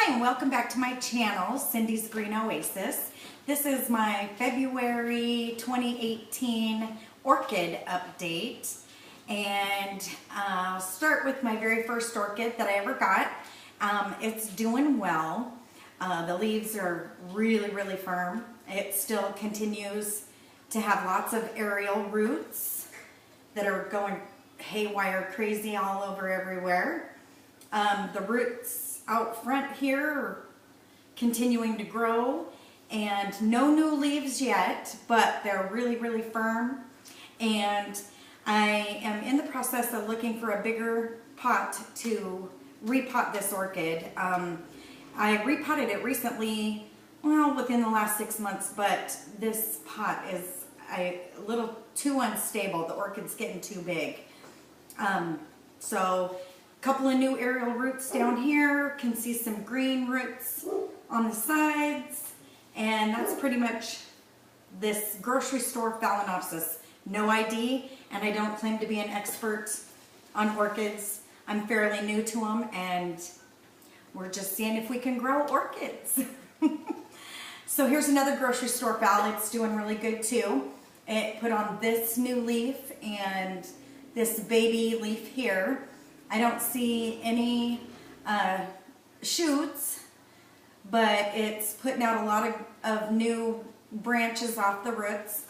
Hi and welcome back to my channel, Cindy's Green Oasis. This is my February 2018 orchid update, and I'll start with my very first orchid that I ever got. It's doing well. The leaves are really firm. It still continues to have lots of aerial roots that are going haywire crazy all over everywhere. The roots out front here are continuing to grow, and no new leaves yet, but they're really firm. And I am in the process of looking for a bigger pot to repot this orchid. I repotted it recently, well, within the last 6 months, but this pot is a little too unstable. The orchid's getting too big. So couple of new aerial roots down here, can see some green roots on the sides, and that's pretty much this grocery store Phalaenopsis. No ID, and I don't claim to be an expert on orchids. I'm fairly new to them, and we're just seeing if we can grow orchids. So here's another grocery store phal. It's doing really good too. It put on this new leaf and this baby leaf here. I don't see any shoots, but it's putting out a lot of new branches off the roots.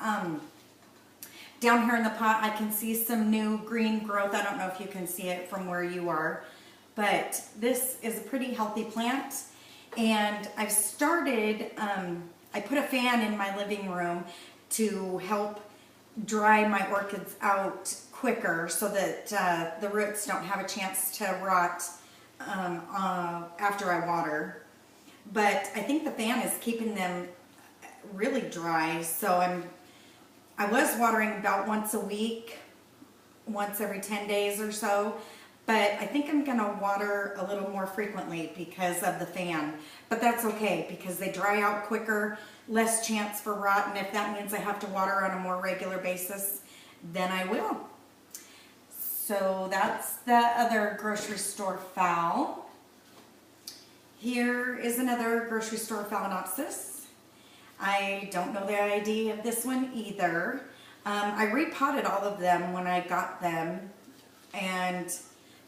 Down here in the pot I can see some new green growth. I don't know if you can see it from where you are, but this is a pretty healthy plant. And I've started, I put a fan in my living room to help dry my orchids out quicker so that the roots don't have a chance to rot after I water. But I think the fan is keeping them really dry, so I was watering about once a week, once every 10 days or so, but I think I'm gonna water a little more frequently because of the fan. But that's okay because they dry out quicker, less chance for rot, and if that means I have to water on a more regular basis, then I will. So that's the other grocery store phal. Here is another grocery store Phalaenopsis. I don't know the ID of this one either. I repotted all of them when I got them, and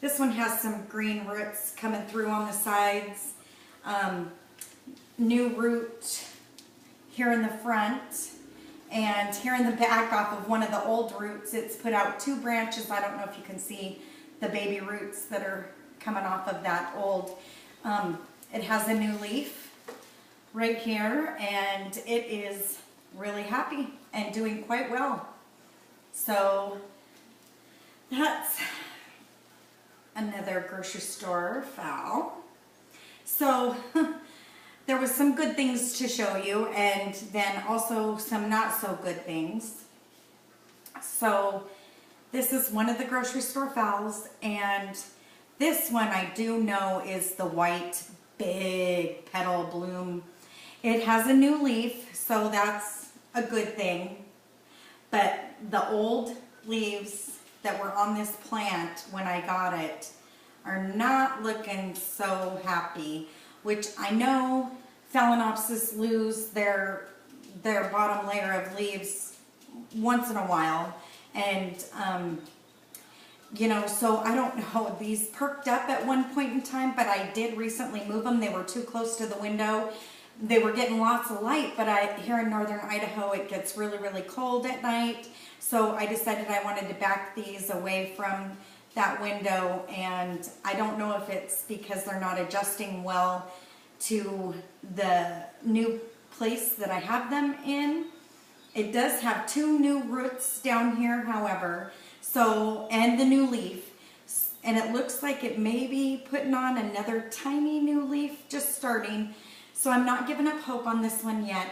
this one has some green roots coming through on the sides. New root here in the front, and here in the back off of one of the old roots it's put out 2 branches. I don't know if you can see the baby roots that are coming off of that old. It has a new leaf right here, and it is really happy and doing quite well. So that's another grocery store phal. So there was some good things to show you, and then also some not so good things. So this is one of the grocery store phals, and this one I do know is the white big petal bloom. It has a new leaf, so that's a good thing. But the old leaves that were on this plant when I got it are not looking so happy, which I know Phalaenopsis lose their bottom layer of leaves once in a while, and you know, so I don't know. These perked up at one point in time, but I did recently move them. They were too close to the window. They were getting lots of light, but here in northern Idaho it gets really cold at night, so I decided I wanted to back these away from that window. And I don't know if it's because they're not adjusting well to the new place that I have them in. It does have 2 new roots down here, however, so, and the new leaf, and it looks like it may be putting on another tiny new leaf just starting. So I'm not giving up hope on this one yet.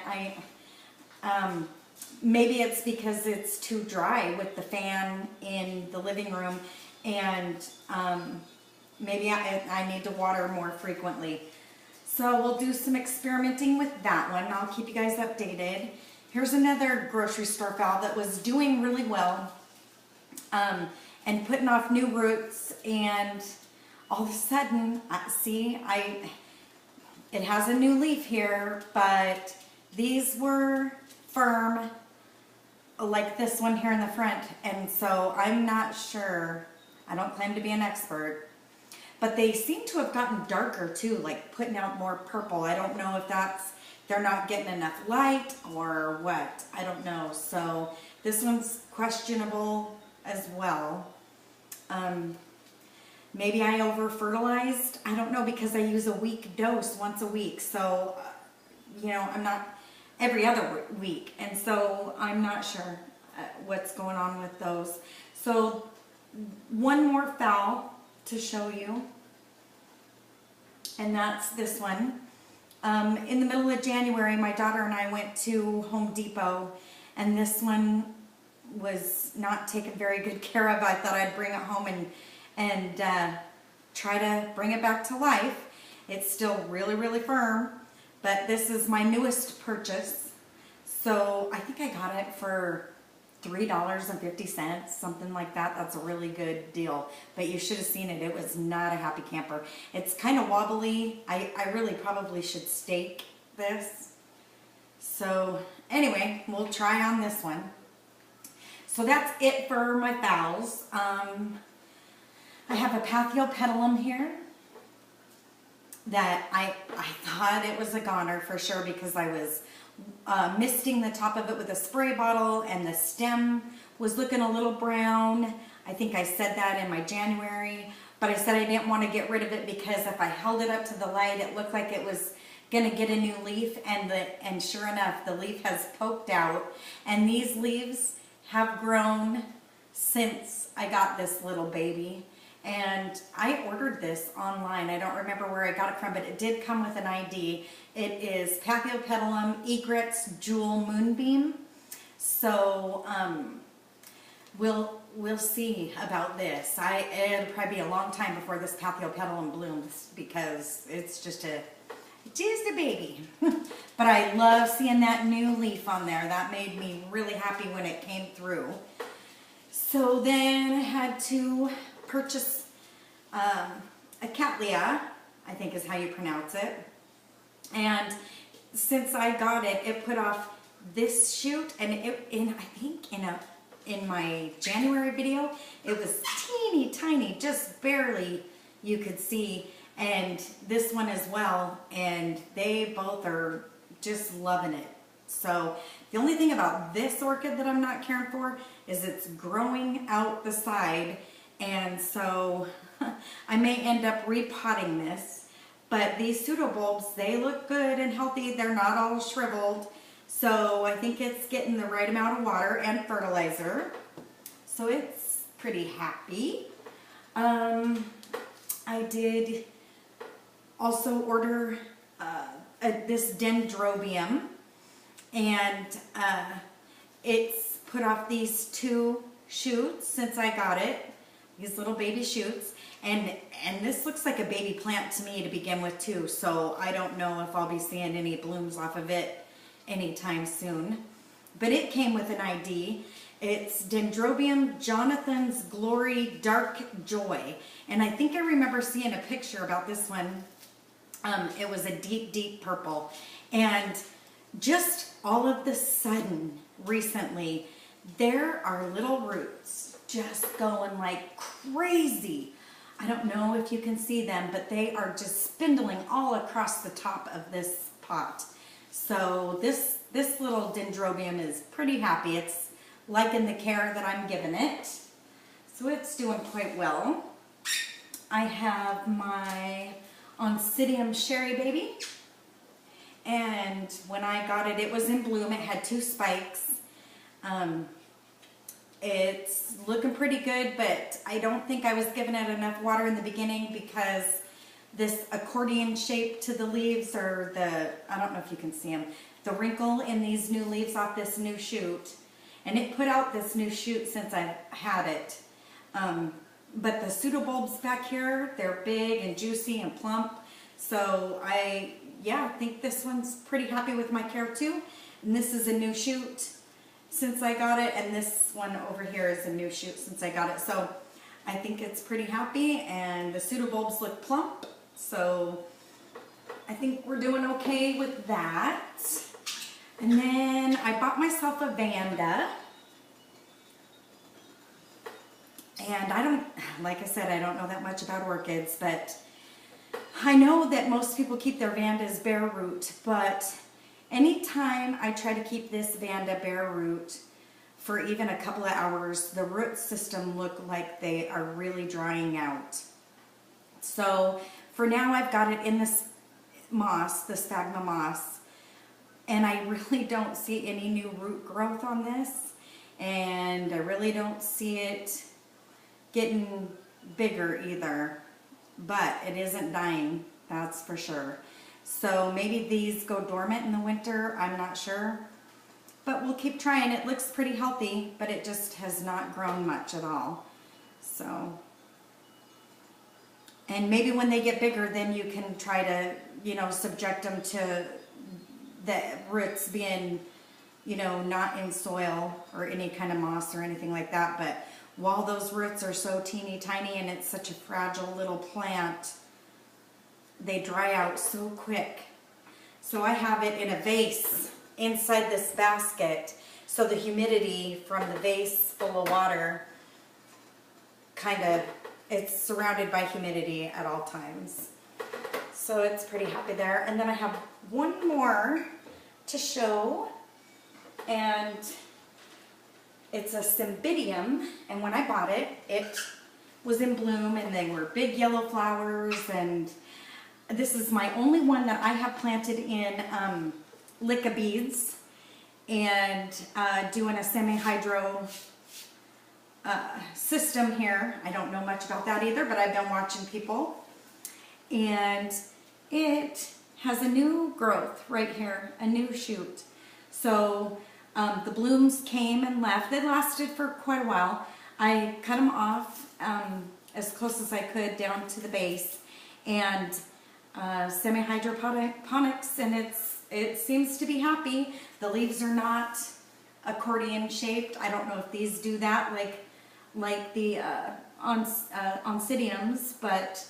Maybe it's because it's too dry with the fan in the living room, and maybe I need to water more frequently. So we'll do some experimenting with that one. I'll keep you guys updated. Here's another grocery store phal that was doing really well and putting off new roots, and all of a sudden, see, it has a new leaf here, but these were firm, like this one here in the front, and so I'm not sure. I don't claim to be an expert, but they seem to have gotten darker too, like putting out more purple. I don't know if that's they're not getting enough light or what. I don't know. So this one's questionable as well. Maybe I over fertilized. I don't know, because I use a week dose once a week. So, you know, I'm not every other week. And so I'm not sure what's going on with those. So one more phal to show you. And that's this one. In the middle of January, my daughter and I went to Home Depot, and this one was not taken very good care of. I thought I'd bring it home and try to bring it back to life. It's still really, really firm, but this is my newest purchase. So I think I got it for $3.50, something like that. That's a really good deal, but you should have seen it. It was not a happy camper. It's kind of wobbly. I really probably should stake this. So anyway, we'll try on this one. So that's it for my phals. I have a Phalaenopsis here that I thought it was a goner for sure, because I was misting the top of it with a spray bottle, and the stem was looking a little brown. I think I said that in my January, but I said I didn't want to get rid of it because if I held it up to the light, it looked like it was going to get a new leaf, and sure enough, the leaf has poked out, and these leaves have grown since I got this little baby. And I ordered this online. I don't remember where I got it from, but it did come with an ID. It is Phalaenopsis Egret's Jewel Moonbeam. So we'll see about this. It'll probably be a long time before this Phalaenopsis blooms, because it's just a baby. But I love seeing that new leaf on there. That made me really happy when it came through. So then I had to purchase a Cattleya, I think is how you pronounce it. And since I got it, it put off this shoot, and I think in my January video, it was teeny tiny, just barely you could see, and this one as well, and they both are just loving it. So the only thing about this orchid that I'm not caring for is it's growing out the side, and so I may end up repotting this. But these pseudobulbs, they look good and healthy. They're not all shriveled. So I think it's getting the right amount of water and fertilizer. So it's pretty happy. I did also order this dendrobium, and it's put off these 2 shoots since I got it, these little baby shoots, and this looks like a baby plant to me to begin with too, so I don't know if I'll be seeing any blooms off of it anytime soon. But it came with an ID. It's Dendrobium Jonathan's Glory Dark Joy, and I think I remember seeing a picture about this one. It was a deep, deep purple, and just all of the sudden recently, there are little roots just going like crazy. I don't know if you can see them, but they are just spindling all across the top of this pot. So this little dendrobium is pretty happy. It's liking the care that I'm giving it. So it's doing quite well. I have my Oncidium Sherry Baby. And when I got it, it was in bloom. It had 2 spikes. It's looking pretty good, but I don't think I was giving it enough water in the beginning because this accordion shape to the leaves, or I don't know if you can see them, the wrinkle in these new leaves off this new shoot. And it put out this new shoot since I've had it. But the pseudobulbs back here, they're big and juicy and plump. So I think this one's pretty happy with my care too. And this is a new shoot since I got it, and this one over here is a new shoot since I got it. So I think it's pretty happy, and the pseudobulbs look plump. So I I think we're doing okay with that. And then I bought myself a Vanda. And like I said, I don't know that much about orchids, but I know that most people keep their Vandas bare root, but anytime I try to keep this Vanda bare root for even a couple of hours, the root system look like they are really drying out. So for now, I've got it in this moss, the sphagnum moss, and I really don't see any new root growth on this, and I really don't see it getting bigger either, but it isn't dying, that's for sure. So maybe these go dormant in the winter, I'm not sure, but we'll keep trying. It looks pretty healthy, but it just has not grown much at all. So, and maybe when they get bigger, then you can try to, you know, subject them to the roots being, you know, not in soil or any kind of moss or anything like that. But while those roots are so teeny tiny and it's such a fragile little plant, they dry out so quick. So I have it in a vase inside this basket, so the humidity from the vase full of water it's surrounded by humidity at all times. So it's pretty happy there. And then I have one more to show, and it's a Cymbidium, and when I bought it, it was in bloom and they were big yellow flowers, and this is my only one that I have planted in Licca beads and doing a semi-hydro system here. I don't know much about that either, but I've been watching people. And it has a new growth right here, a new shoot. So the blooms came and left. They lasted for quite a while. I cut them off as close as I could down to the base, and semi-hydroponics, and it seems to be happy. The leaves are not accordion shaped. I don't know if these do that like the Oncidiums, but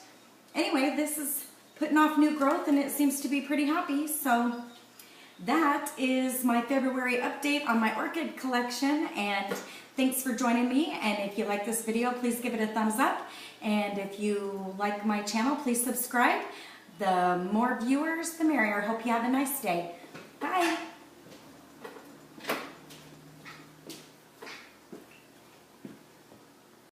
anyway, this is putting off new growth and it seems to be pretty happy. So that is my February update on my orchid collection, and thanks for joining me. And if you like this video, please give it a thumbs up, and if you like my channel, please subscribe. The more viewers, the merrier. Hope you have a nice day. Bye.